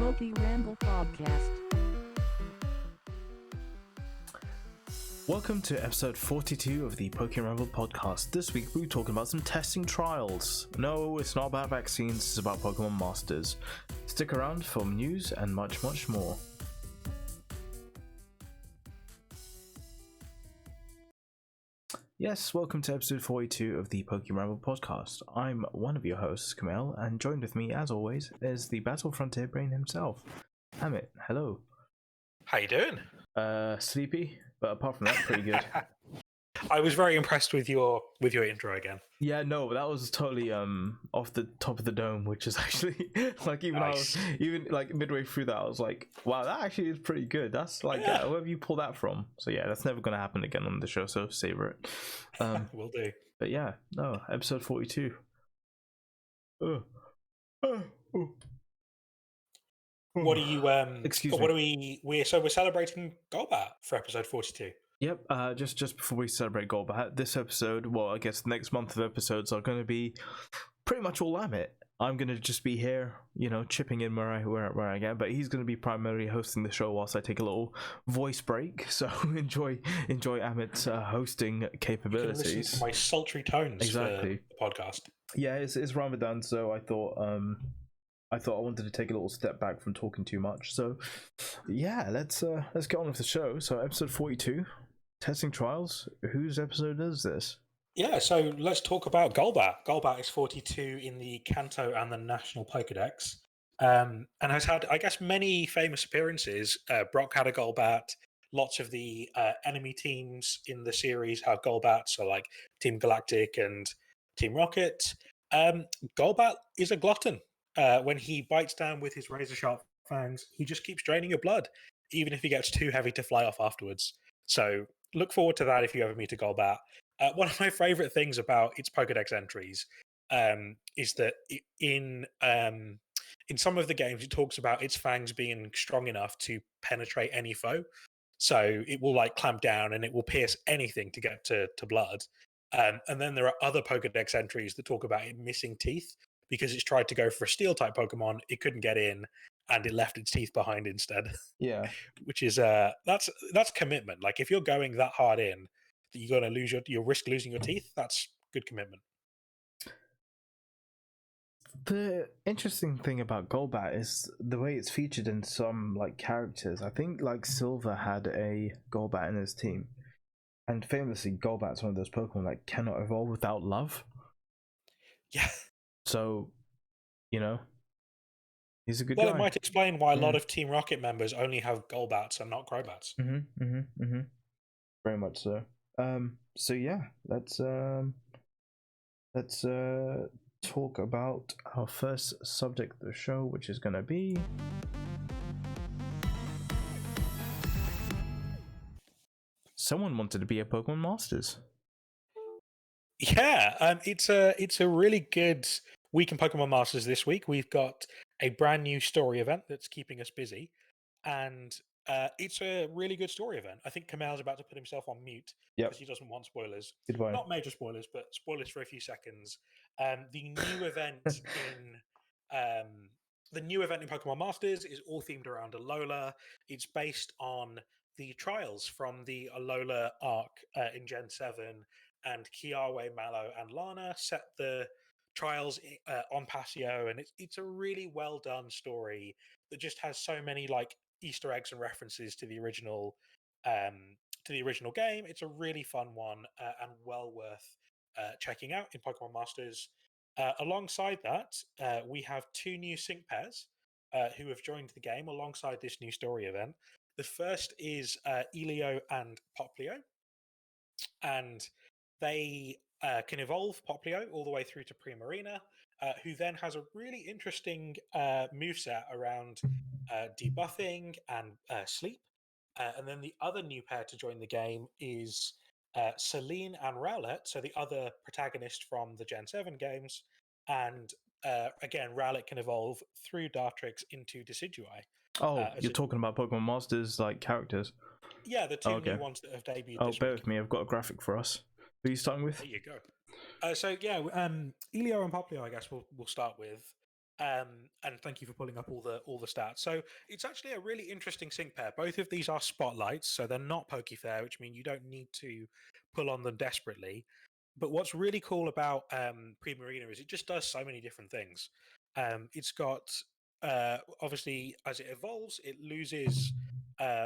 PokeRamble Podcast. Welcome to episode 42 of the PokeRamble Podcast. This week we're talking about some testing trials. No, it's not about vaccines, it's about Pokemon Masters. Stick around for news and much more. Yes, welcome to episode 42 of the PokeRamble Podcast. I'm one of your hosts, Kamel, and joined with me, as always, is the Battle Frontier Brain himself, Amit. Hello. How you doing? Sleepy, but apart from that, pretty good. I was very impressed with your intro again. Yeah, no, that was totally off the top of the dome, which is actually like Nice. even like midway through that, I was like, wow, that actually is pretty good. That's like where have you pulled that from? So yeah, that's never gonna happen again on the show. So savor it. Will do. But yeah, no, episode 42. What are you? Excuse What me. are we're celebrating Golbat for episode 42. Yep. Just before we celebrate Golbat, this episode, well, I guess the next month of episodes are going to be pretty much all Amit. I'm going to just be here, chipping in where I can, but he's going to be primarily hosting the show whilst I take a little voice break. So enjoy Amit's hosting You can capabilities. listen to my sultry tones Exactly. for the podcast. Yeah, it's Ramadan, so I thought I wanted to take a little step back from talking too much. So yeah, let's get on with the show. So episode 42, testing trials. Whose episode is this? Yeah, so let's talk about Golbat. Golbat is 42 in the Kanto and the National Pokedex, and has had, I guess, many famous appearances. Brock had a Golbat. Lots of the enemy teams in the series have Golbats, so like Team Galactic and Team Rocket. Golbat is a glutton. When he bites down with his razor-sharp fangs, he just keeps draining your blood, even if he gets too heavy to fly off afterwards. So look forward to that if you ever meet a Golbat. One of my favorite things about its Pokedex entries is that in some of the games, it talks about its fangs being strong enough to penetrate any foe. So it will like clamp down and it will pierce anything to get to blood. And then there are other Pokedex entries that talk about it missing teeth because it's tried to go for a steel type Pokemon, it couldn't get in, and it left its teeth behind instead. Yeah. Which is that's commitment. Like if you're going that hard in that you're gonna lose you risk losing your teeth, that's good commitment. The interesting thing about Golbat is the way it's featured in some like characters. I think like Silver had a Golbat in his team, and famously, Golbat's one of those Pokemon that cannot evolve without love. Yeah. So, he's a good Well, guy. it might explain why a lot of Team Rocket members only have Golbats and not Crobats. Very much so. So yeah, let's talk about our first subject of the show, which is gonna be someone wanted to be a Pokemon Masters. Yeah, it's a really good week in Pokemon Masters this week. We've got a brand new story event that's keeping us busy, and it's a really good story event. I think Kamal's about to put himself on mute because he doesn't want spoilers. Goodbye. Not major spoilers, but spoilers for a few seconds. The new event in Pokemon Masters is all themed around Alola. It's based on the trials from the Alola arc in Gen 7, and Kiawe, Mallow, and Lana set the trials on Paseo, and it's a really well done story that just has so many like Easter eggs and references to the original game. It's a really fun one and well worth checking out in Pokemon Masters. Alongside that, we have two new sync pairs who have joined the game alongside this new story event. The first is Elio and Poplio, and they can evolve Poplio all the way through to Primarina, who then has a really interesting moveset around debuffing and sleep. And then the other new pair to join the game is Selene and Rowlet, so the other protagonist from the Gen 7 games. And again, Rowlet can evolve through Dartrix into Decidueye. Oh, you're talking about Pokemon Masters like characters? Yeah, the two new ones that have debuted Oh, this bear week. with me, I've got a graphic for us. Who are you starting with? There you go. So yeah, Elio and Poplio, I guess we'll start with. And thank you for pulling up all the stats. So it's actually a really interesting sync pair. Both of these are spotlights, so they're not PokeFair, which means you don't need to pull on them desperately. But what's really cool about Primarina is it just does so many different things. It's got obviously as it evolves, it loses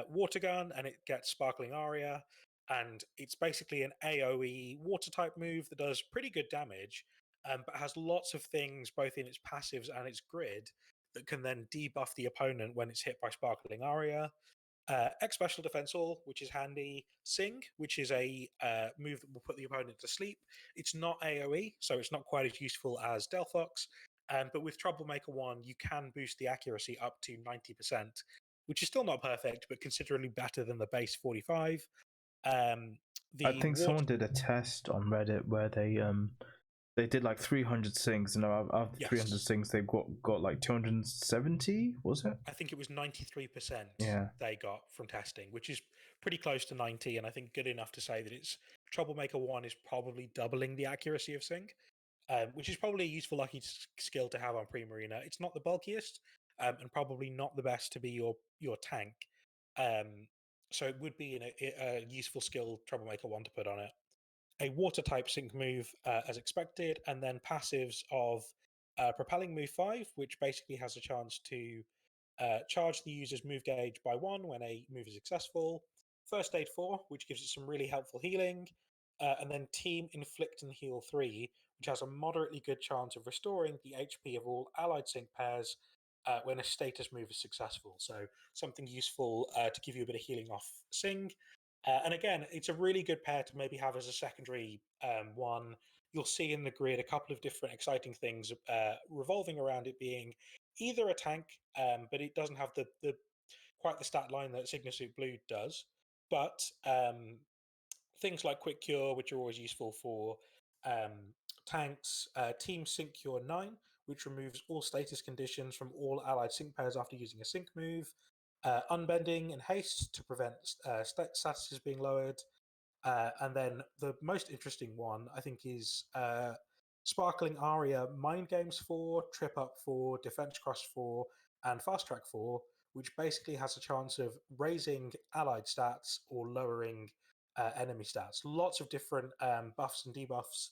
Water Gun and it gets Sparkling Aria, and it's basically an AOE water type move that does pretty good damage, but has lots of things both in its passives and its grid that can then debuff the opponent when it's hit by Sparkling Aria. X Special Defense All, which is handy. Sing, which is a move that will put the opponent to sleep. It's not AoE, so it's not quite as useful as Delphox. But with Troublemaker 1, you can boost the accuracy up to 90%, which is still not perfect, but considerably better than the base 45. I think someone did a test on Reddit where they did like 300 sings, and after 300 sings they got like 270, was it? I think it was 93% yeah. they got from testing, which is pretty close to 90, and I think good enough to say that it's Troublemaker 1 is probably doubling the accuracy of Sing, which is probably a useful lucky skill to have on Primarina. It's not the bulkiest, and probably not the best to be your tank. So it would be a useful skill Troublemaker 1 to put on it. A water type sync move as expected, and then passives of Propelling Move 5, which basically has a chance to charge the user's move gauge by 1 when a move is successful. First Aid 4, which gives it some really helpful healing. And then Team Inflict and Heal 3, which has a moderately good chance of restoring the HP of all allied sync pairs when a status move is successful. So something useful to give you a bit of healing off Sing. And again, it's a really good pair to maybe have as a secondary one. You'll see in the grid a couple of different exciting things revolving around it being either a tank, but it doesn't have the quite the stat line that Signasuit Blue does. But things like Quick Cure, which are always useful for tanks, Team Sync Cure 9, which removes all status conditions from all allied sync pairs after using a sync move. Unbending and Haste to prevent statuses being lowered. And then the most interesting one, I think, is Sparkling Aria Mind Games 4, Trip Up 4, Defense Cross 4, and Fast Track 4, which basically has a chance of raising allied stats or lowering enemy stats. Lots of different buffs and debuffs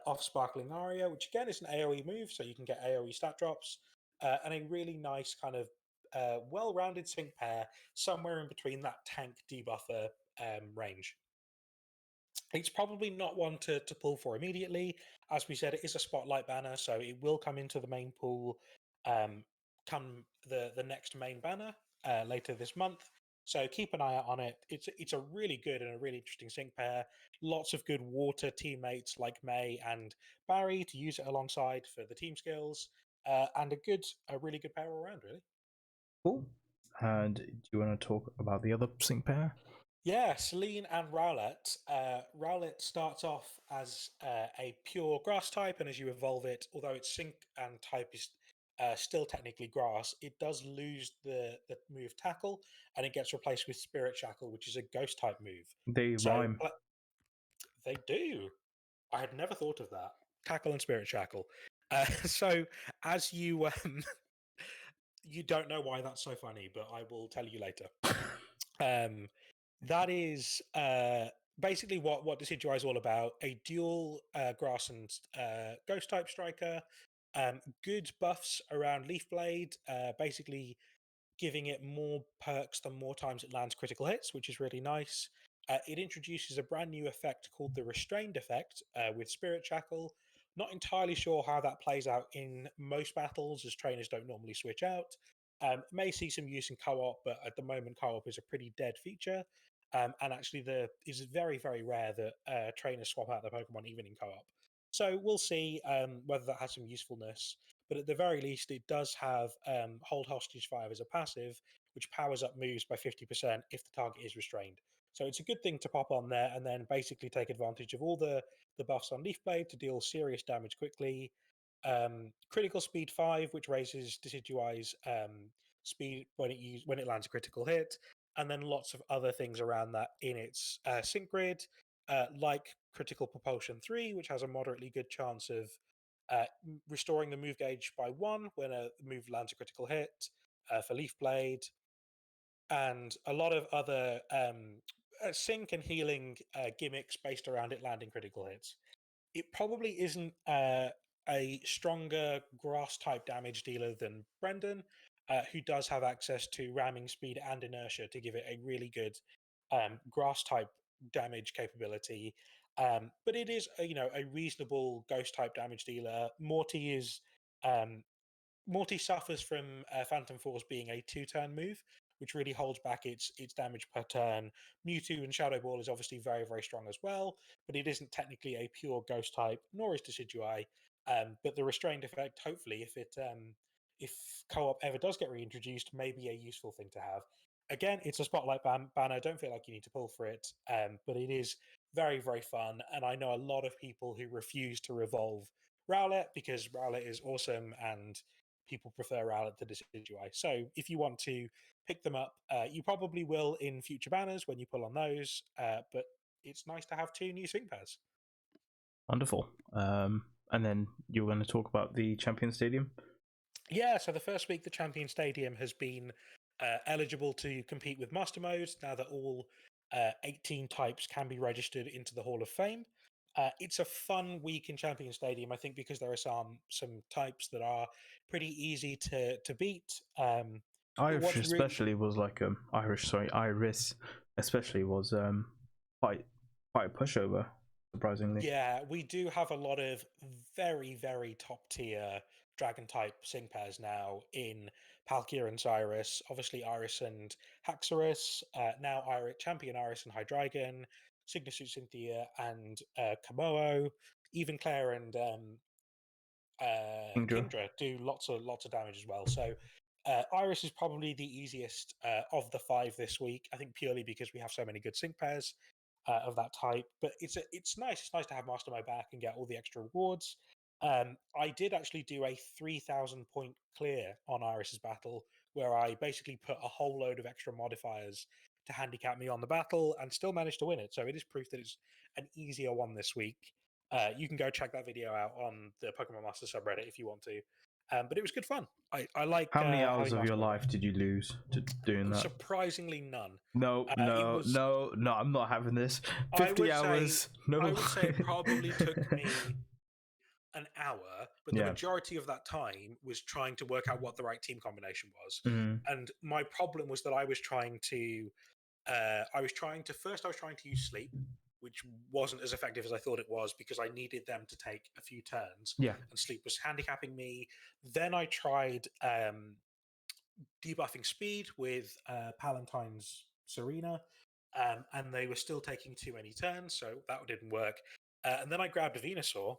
off Sparkling Aria, which again is an AoE move, so you can get AoE stat drops, and a really nice kind of well-rounded sync pair somewhere in between that tank debuffer range. It's probably not one to pull for immediately. As we said, it is a spotlight banner, so it will come into the main pool come the next main banner later this month. So keep an eye out on it. It's a really good and a really interesting sync pair. Lots of good water teammates like May and Barry to use it alongside for the team skills, and a really good pair all around, really. Cool. And do you want to talk about the other sync pair? Yeah, Selene and Rowlet. Rowlet starts off as a pure grass type, and as you evolve it, although its sync and type is still technically grass, it does lose the move Tackle, and it gets replaced with Spirit Shackle, which is a ghost type move. They rhyme. They do. I had never thought of that. Tackle and Spirit Shackle. So as you you don't know why that's so funny, but I will tell you later. That is basically what Decidueye is all about. A dual grass and ghost type striker. Good buffs around Leaf Blade, basically giving it more perks the more times it lands critical hits, which is really nice. It introduces a brand new effect called the Restrained effect with Spirit Shackle. Not entirely sure how that plays out in most battles, as trainers don't normally switch out. May see some use in co-op, but at the moment, co-op is a pretty dead feature. And actually, it's very, very rare that trainers swap out their Pokemon even in co-op. So we'll see whether that has some usefulness. But at the very least, it does have Hold Hostage 5 as a passive, which powers up moves by 50% if the target is restrained. So it's a good thing to pop on there and then basically take advantage of all the buffs on Leaf Blade to deal serious damage quickly. Critical Speed 5, which raises Decidueye's speed when it lands a critical hit, and then lots of other things around that in its sync grid, like Critical Propulsion 3, which has a moderately good chance of restoring the move gauge by 1 when a move lands a critical hit for Leaf Blade, and a lot of other sync and healing gimmicks based around it landing critical hits. It probably isn't a stronger grass type damage dealer than Brendan, who does have access to ramming speed and inertia to give it a really good grass type damage capability. But it is a reasonable ghost type damage dealer. Um, Morty suffers from Phantom Force being a 2-turn move, which really holds back its damage per turn. Mewtwo and Shadow Ball is obviously very, very strong as well, but it isn't technically a pure Ghost type, nor is Decidueye. But the Restrained effect, hopefully, if co-op ever does get reintroduced, may be a useful thing to have. Again, it's a Spotlight banner. Don't feel like you need to pull for it, but it is very, very fun. And I know a lot of people who refuse to revolve Rowlet because Rowlet is awesome and people prefer Rowlet to Decidueye. So if you want to pick them up, you probably will in future banners when you pull on those, but it's nice to have 2 new Sync pairs. Wonderful. And then you're going to talk about the Champion Stadium? Yeah, so the first week the Champion Stadium has been eligible to compete with Master Modes now that all 18 types can be registered into the Hall of Fame. It's a fun week in Champion Stadium, I think, because there are some types that are pretty easy to beat. Irish especially was like Iris especially was quite a pushover, surprisingly. Yeah, we do have a lot of very, very top tier dragon type sync pairs now in Palkia and Cyrus, obviously Iris and Haxorus, now Champion Iris and Hydreigon, Signasuit Cynthia and Kamoa, even Claire and Kingdra do lots of damage as well. So Iris is probably the easiest of the 5 this week. I think purely because we have so many good sync pairs of that type. But it's nice. It's nice to have Master Mode back and get all the extra rewards. I did actually do a 3,000 point clear on Iris's battle, where I basically put a whole load of extra modifiers to handicap me on the battle and still managed to win it. So it is proof that it's an easier one this week. You can go check that video out on the Pokemon Master subreddit if you want to. But it was good fun. I like. How many hours of your life did you lose to doing that? Surprisingly, none. No, I'm not having this. 50 hours. No. I would say it probably took me an hour, but the majority of that time was trying to work out what the right team combination was. And my problem was that I was trying to use sleep, which wasn't as effective as I thought it was because I needed them to take a few turns. Yeah. And sleep was handicapping me. Then I tried debuffing speed with Palatine's Serena, and they were still taking too many turns, so that didn't work. And then I grabbed a Venusaur,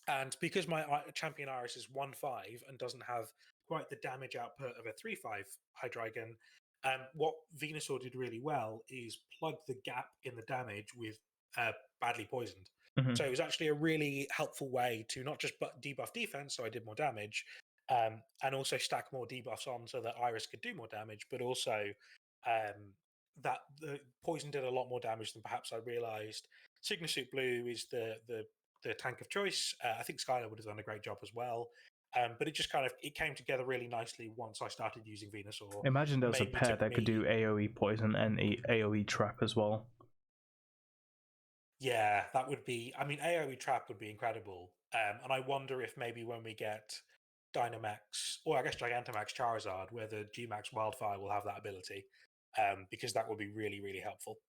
and because my Champion Iris is 1/5 and doesn't have quite the damage output of a 3/5 Hydreigon, what Venusaur did really well is plug the gap in the damage with badly poisoned. So it was actually a really helpful way to not just debuff defense, so I did more damage, and also stack more debuffs on so that Iris could do more damage, but also that the poison did a lot more damage than perhaps I realized. Signasuit Blue is the tank of choice. I think Skylar would have done a great job as well. But it just it came together really nicely once I started using Venusaur. Imagine there was a pair that could do AoE poison and AoE trap as well. Yeah, that would be. I mean, AoE trap would be incredible. And I wonder if maybe when we get Dynamax, or I guess Gigantamax Charizard, where the Gmax Wildfire will have that ability, because that would be really, really helpful.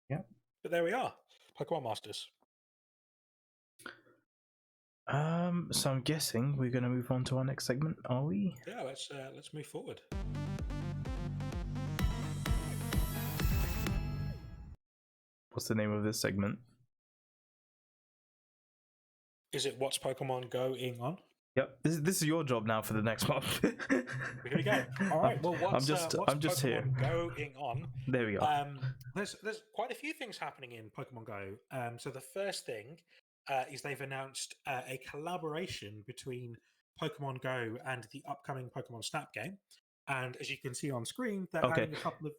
Yeah. But there we are, Pokemon Masters. So I'm guessing we're going to move on to our next segment, are we? Yeah, let's move forward. What's the name of this segment? Is it What's Pokemon Going On? Yep, this is your job now for the next month. Here we go. All right. Well, what's just Pokemon here. Going on? There we are. There's quite a few things happening in Pokemon Go. So the first thing is they've announced a collaboration between Pokemon Go and the upcoming Pokemon Snap game. And as you can see on screen, they're adding a couple of.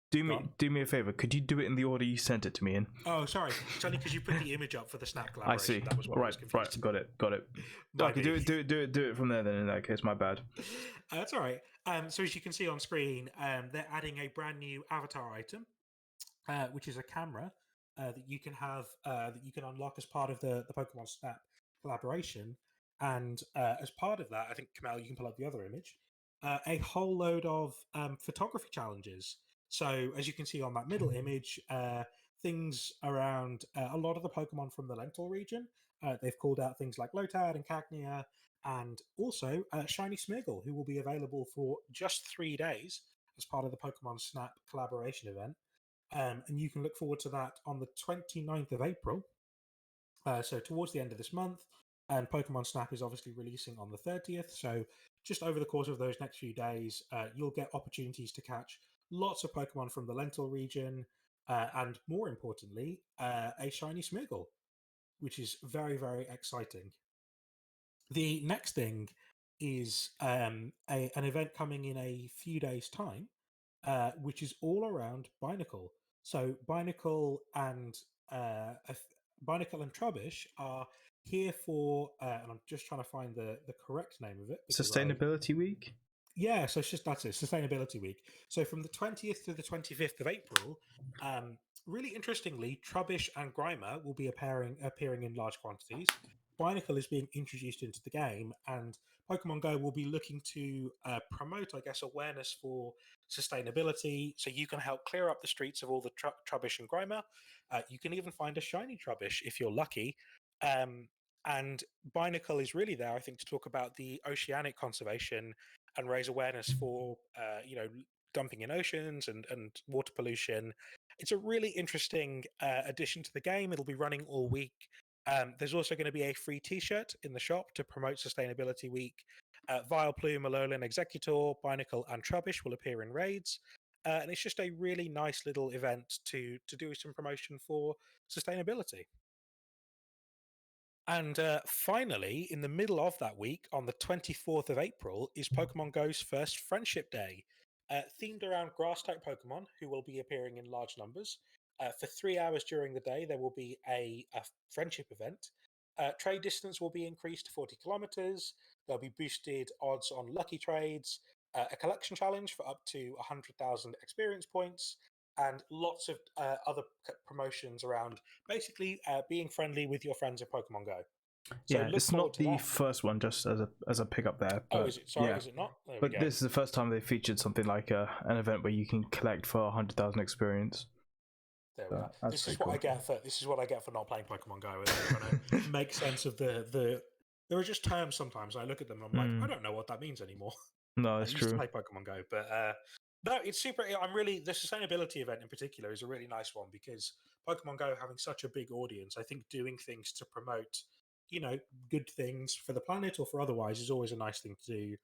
Do Go me on. do me a favor. Could you do it in the order you sent it to me in? Oh, sorry. It's only because you put the image up for the Snap collaboration. I see. That was what I Right, was confused. right. Got it. My Okay, bad. do it from there then. In that case, my bad. That's all right. So as you can see on screen, they're adding a brand new avatar item, which is a camera that you can have that you can unlock as part of the Pokemon Snap collaboration. And as part of that, I think Kamal, you can pull up the other image. A whole load of photography challenges. So as you can see on that middle image, things around a lot of the Pokemon from the Lental region. They've called out things like Lotad and Cagnia, and also Shiny Smeargle, who will be available for just 3 days as part of the Pokemon Snap collaboration event. And you can look forward to that on the 29th of April. So towards the end of this month. And Pokemon Snap is obviously releasing on the 30th. So just over the course of those next few days, you'll get opportunities to catch lots of Pokemon from the Lental region. And more importantly, a shiny Smeargle, which is very, very exciting. The next thing is an event coming in a few days' time, which is all around Binacle. So Binacle and Trubbish are here for, and I'm just trying to find the correct name of it. Sustainability Week. Yeah, so it's just that's it, Sustainability Week. So from the 20th to the 25th of April, really interestingly, Trubbish and Grimer will be appearing in large quantities. Binacle is being introduced into the game, and Pokemon Go will be looking to promote, I guess, awareness for sustainability. So you can help clear up the streets of all the Trubbish and Grimer. You can even find a shiny Trubbish if you're lucky. And Binacle is really there, I think, to talk about the oceanic conservation and raise awareness for, dumping in oceans and water pollution. It's a really interesting addition to the game. It'll be running all week. There's also going to be a free T-shirt in the shop to promote Sustainability Week. Vileplume, Alolan, Executor, Binacle, and Trubbish will appear in raids. And it's just a really nice little event to do some promotion for sustainability. And finally, in the middle of that week, on the 24th of April, is Pokemon Go's first Friendship Day, themed around grass-type Pokemon who will be appearing in large numbers. For 3 hours during the day, there will be a friendship event. Trade distance will be increased to 40 kilometers. There'll be boosted odds on lucky trades, a collection challenge for up to 100,000 experience points, and lots of other promotions around basically being friendly with your friends in Pokemon Go. So Yeah, it's not the first one, just as a pickup there. But, is it? Sorry, yeah. is it not? There But we go. this is the first time they featured something like an event where you can collect for 100,000 experience. There we go. That's This is pretty what cool. This is what I get for not playing Pokemon Go. And trying to make sense of the. There are just terms sometimes. I look at them and I'm like, I don't know what that means anymore. No, that's I used true. to play Pokemon Go, but no, it's super. The sustainability event in particular is a really nice one because Pokemon Go having such a big audience, I think doing things to promote, good things for the planet or for otherwise is always a nice thing to do.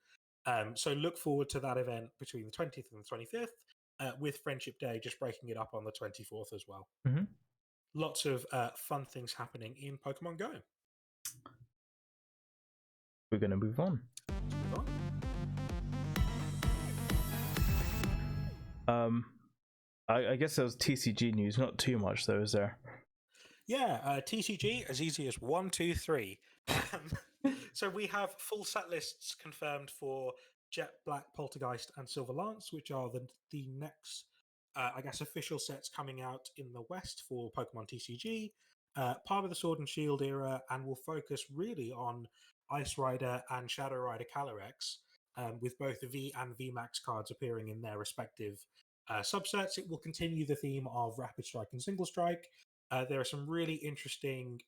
So look forward to that event between the 20th and the 25th, with Friendship Day just breaking it up on the 24th as well. Mm-hmm. Lots of fun things happening in Pokemon Go. We're going to move on. I guess there was TCG news, not too much though, is there? Yeah, TCG as easy as 1, 2, 3. So we have full set lists confirmed for Jet Black, Poltergeist, and Silver Lance, which are the next, official sets coming out in the West for Pokemon TCG. Part of the Sword and Shield era, and will focus really on Ice Rider and Shadow Rider Calyrex, with both the V and VMAX cards appearing in their respective subsets. It will continue the theme of Rapid Strike and Single Strike. There are some really interesting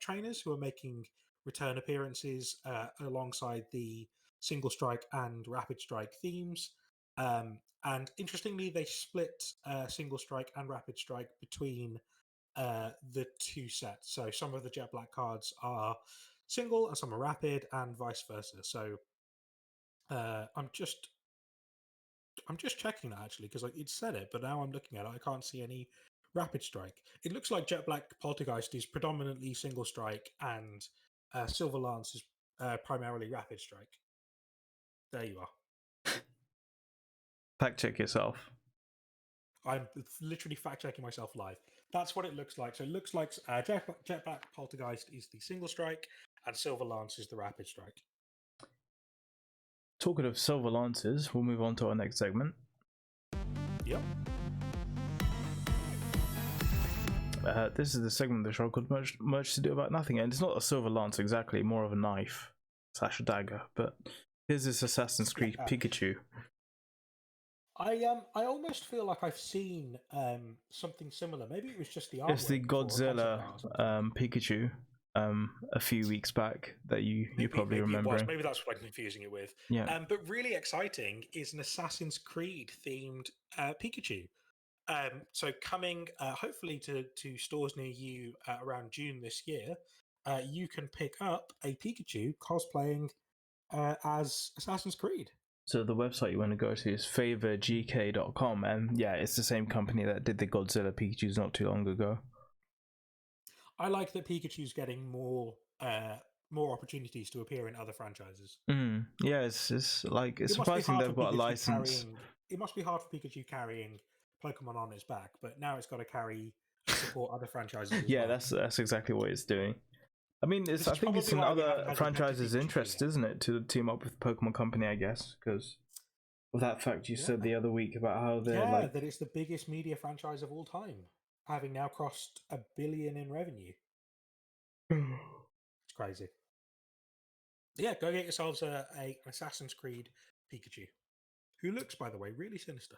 trainers who are making return appearances alongside the Single Strike and Rapid Strike themes. And interestingly, they split Single Strike and Rapid Strike between the two sets. So some of the Jet Black cards are single and some are rapid, and vice versa. So I'm just checking that actually because it said it, but now I'm looking at it, I can't see any Rapid Strike. It looks like Jet Black Poltergeist is predominantly Single Strike, and Silver Lance is primarily Rapid Strike. There you are. Fact check yourself. I'm literally fact-checking myself live. That's what it looks like. So it looks like Jetpack Poltergeist is the single strike, and Silver Lance is the rapid strike. Talking of silver lances, we'll move on to our next segment. Yep. This is the segment of the show called Much to Do About Nothing, and it's not a silver lance exactly, more of a knife / a dagger. But here's this Assassin's Creed Pikachu. I almost feel like I've seen something similar. Maybe it was just the artwork. It's the Godzilla Pikachu a few weeks back that you probably remember. Maybe that's what I'm confusing it with. Yeah. But really exciting is an Assassin's Creed themed Pikachu. So coming hopefully to stores near you around June this year, you can pick up a Pikachu cosplaying as Assassin's Creed. So the website you want to go to is favorgk.com, and yeah, it's the same company that did the Godzilla Pikachus not too long ago. I like that Pikachu's getting more opportunities to appear in other franchises. Yeah, it's like it's surprising they've got a license. It must be hard for Pikachu carrying Pokemon on its back, but now it's got to carry and support other franchises. Yeah, well. That's exactly what it's doing. I mean, I think it's in other franchises' interest, isn't it, to team up with the Pokemon Company, I guess, because of that fact you said the other week about how they're that it's the biggest media franchise of all time, having now crossed $1 billion in revenue. It's crazy. Yeah, go get yourselves an Assassin's Creed Pikachu, who looks, by the way, really sinister.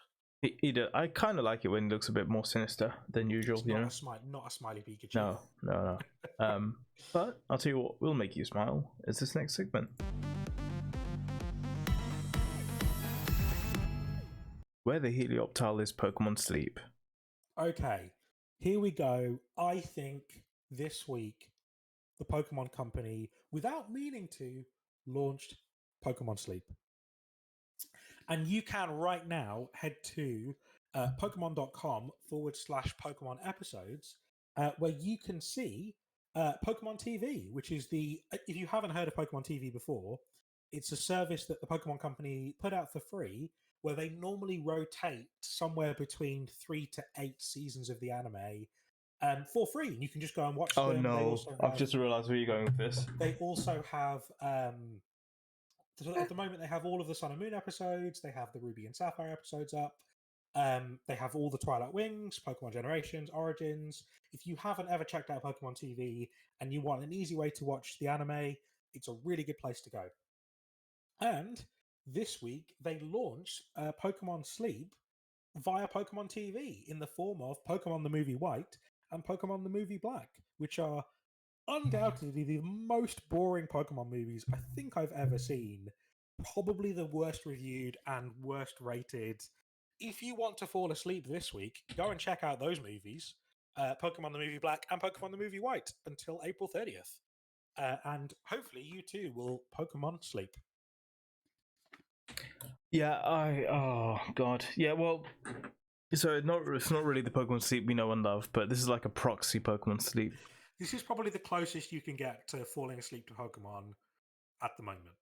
I kind of like it when it looks a bit more sinister than usual. It's not a smiley Pikachu. No. But I'll tell you what will make you smile is this next segment. Where the Helioptile is Pokemon Sleep. Okay, here we go. I think this week the Pokemon Company, without meaning to, launched Pokemon Sleep. And you can right now head to pokemon.com/Pokemon episodes, where you can see Pokemon TV, which is if you haven't heard of Pokemon TV before, it's a service that the Pokemon Company put out for free, where they normally rotate somewhere between 3 to 8 seasons of the anime for free. And you can just go and watch them. Oh no, I've just realised where you're going with this. They also have... at the moment, they have all of the Sun and Moon episodes. They have the Ruby and Sapphire episodes up. They have all the Twilight Wings, Pokemon Generations, Origins. If you haven't ever checked out Pokemon TV and you want an easy way to watch the anime, it's a really good place to go. And this week, they launched Pokemon Sleep via Pokemon TV in the form of Pokemon the Movie White and Pokemon the Movie Black, which are undoubtedly the most boring Pokemon movies I think I've ever seen. Probably the worst reviewed and worst rated. If you want to fall asleep this week, go and check out those movies, Pokemon the Movie Black and Pokemon the Movie White, until April 30th. And hopefully you too will Pokemon sleep. Yeah, oh god. Yeah, well, so it's not really the Pokemon Sleep we know and love, but this is like a proxy Pokemon Sleep. This is probably the closest you can get to falling asleep to Pokemon at the moment.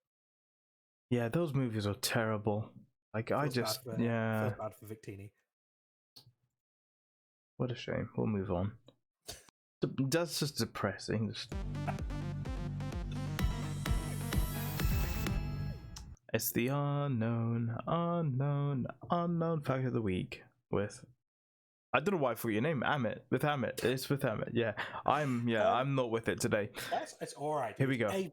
Yeah, those movies are terrible. Like, feels bad for Victini. What a shame. We'll move on. That's just depressing. It's the unknown fact of the week with... I don't know why I forgot your name. Amit. It's with Amit. Yeah. I'm not with it today. It's all right. Here we go. A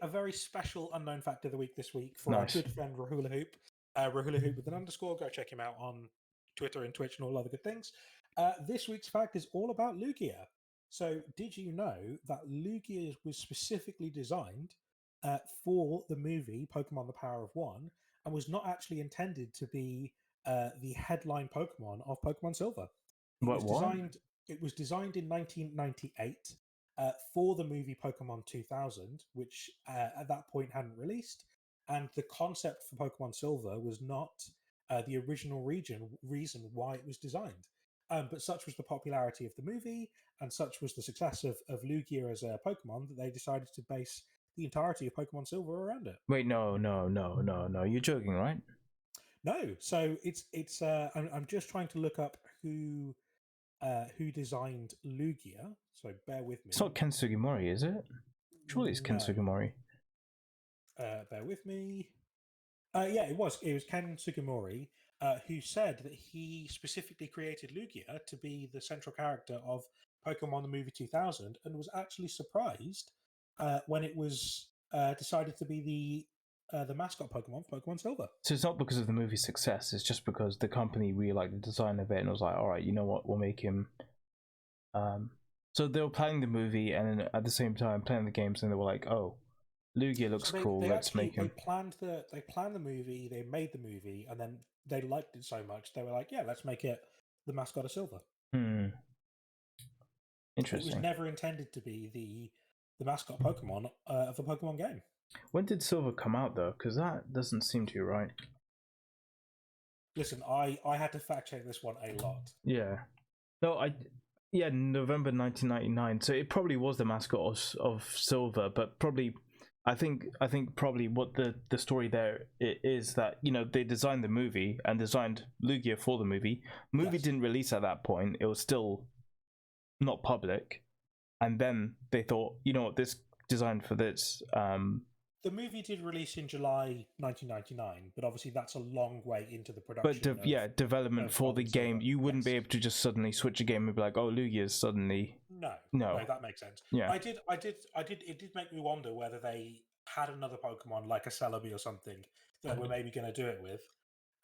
very special unknown fact of the week this week for our good friend Rahula Hoop. Rahula Hoop with an underscore. Go check him out on Twitter and Twitch and all other good things. This week's fact is all about Lugia. So did you know that Lugia was specifically designed for the movie Pokemon The Power of One and was not actually intended to be the headline Pokemon of Pokemon Silver? It was designed in 1998 for the movie Pokemon 2000, which at that point hadn't released. And the concept for Pokemon Silver was not the original reason why it was designed. But such was the popularity of the movie, and such was the success of Lugia as a Pokemon, that they decided to base the entirety of Pokemon Silver around it. Wait, no. You're joking, right? No, so it's. I'm just trying to look up who designed Lugia. So bear with me. It's not Ken Sugimori, is it? Surely it's Ken No. Sugimori. Bear with me. Yeah, it was. It was Ken Sugimori, who said that he specifically created Lugia to be the central character of Pokemon the Movie 2000, and was actually surprised when it was decided to be the mascot Pokemon for Pokemon Silver. So it's not because of the movie's success, it's just because the company really liked the design of it and was like, alright, you know what, we'll make him. So they were playing the movie and then at the same time playing the games, and they were like, oh, Lugia looks cool, let's make him. They planned the movie, they made the movie, and then they liked it so much, they were like, yeah, let's make it the mascot of Silver. Interesting. It was never intended to be the mascot Pokemon of a Pokemon game. When did Silver come out though? Because that doesn't seem too right. Listen, I had to fact check this one a lot. Yeah. No, November 1999. So it probably was the mascot of Silver, but probably I think probably what the story there is that, you know, they designed the movie and designed Lugia for the movie. Movie didn't release at that point. It was still not public. And then they thought, you know what, this designed for this. The movie did release in July 1999, but obviously that's a long way into the production. But development for the game, you wouldn't be able to just suddenly switch a game and be like, "Oh, Lugia's suddenly." No, that makes sense. Yeah, I did. It did make me wonder whether they had another Pokemon like a Celebi or something that we're maybe going to do it with.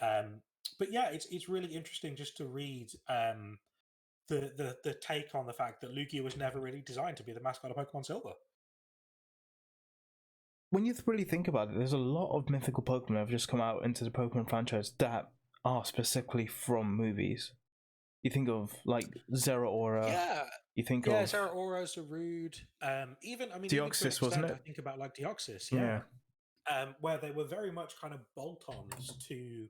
But yeah, it's really interesting just to read the take on the fact that Lugia was never really designed to be the mascot of Pokemon Silver. When you really think about it, there's a lot of mythical Pokemon that have just come out into the Pokemon franchise that are specifically from movies. You think of like Zeraora. Yeah. You think of Zeraora, Zarude. Deoxys, wasn't it? I think about like Deoxys. Yeah. Where they were very much kind of bolt-ons to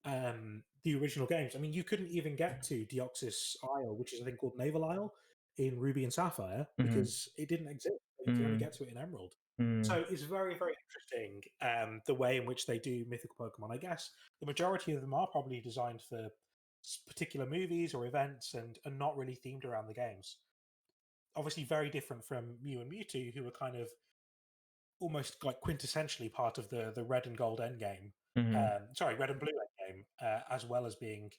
the original games. I mean, you couldn't even get to Deoxys Isle, which is I think called Naval Isle in Ruby and Sapphire, because it didn't exist. You could only get to it in Emerald. So it's very, very interesting the way in which they do mythical Pokemon. I guess the majority of them are probably designed for particular movies or events and not really themed around the games. Obviously very different from Mew and Mewtwo, who were kind of almost like quintessentially part of the Red and Gold endgame. Red and Blue endgame, as well as being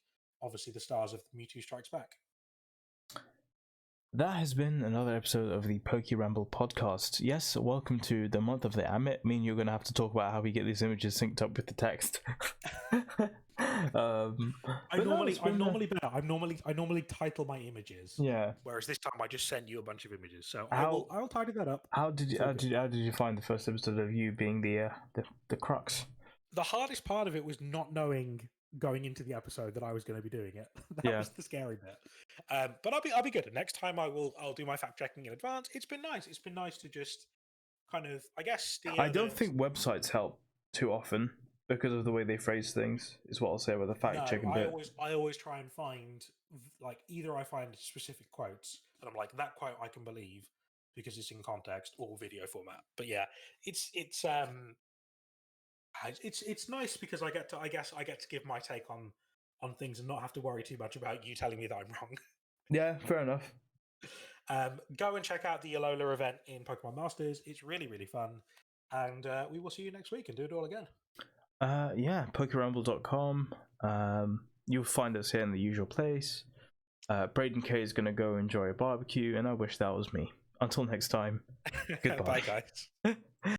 obviously the stars of Mewtwo Strikes Back. That has been another episode of the PokeRamble Podcast. Yes, welcome to the month of the Amit. Me and you're going to have to talk about how we get these images synced up with the text. I normally title my images. Yeah. Whereas this time I just sent you a bunch of images. So I'll tidy that up. How did you find the first episode of you being the crux? The hardest part of it was not knowing going into the episode that I was going to be doing it. That was the scary bit. But I'll be good. Next time I'll do my fact checking in advance. It's been nice. It's been nice to just kind of, I guess, steer. I don't think websites help too often because of the way they phrase things. Is what I'll say about the fact checking bit. I always try and find like either I find specific quotes and I'm like, that quote I can believe because it's in context or video format. But yeah, it's nice because I get to give my take on things and not have to worry too much about you telling me that I'm wrong. Yeah, fair enough. Go and check out the Alola event in Pokemon Masters. It's really, really fun. And we will see you next week and do it all again. PokeRamble.com. You'll find us here in the usual place. Braden K is going to go enjoy a barbecue, and I wish that was me. Until next time, goodbye. Bye, guys.